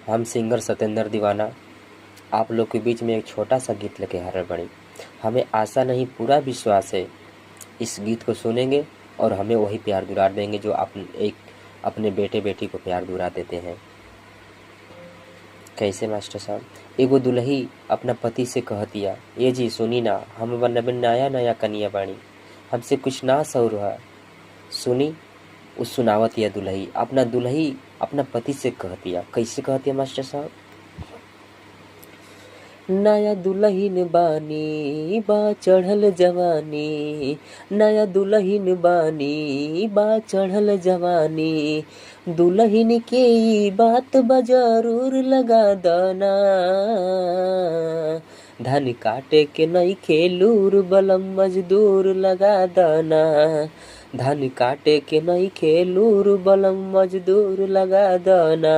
हम सिंगर सतेंद्र दीवाना आप लोग के बीच में एक छोटा सा गीत लेके हाजिर बनी। हमें आशा नहीं पूरा विश्वास है इस गीत को सुनेंगे और हमें वही प्यार दुलार देंगे जो आप एक अपने बेटे बेटी को प्यार दुलार देते हैं। कैसे मास्टर साहब? एगो दुल्ही अपना पति से कहतिया, ये जी सुनी ना, हम बनबे नया नया कनिया बानी, हमसे कुछ ना सौर है। सुनी उस सुनावत या दुल्ही अपना पति से कहतिया। कैसे कहतिया मास्टर साहब? नया दुल्हन बानी बा चढ़ल जवानी, नया दुल्हन बानी बा चढ़ल जवानी, दुल्हन के ई बात बा जरूर लगा दना, धन काटे के नहीं खेलूर बलम मजदूर लगा दना, धन काटे के नहीं खेलूर बलम मजदूर लगा दना।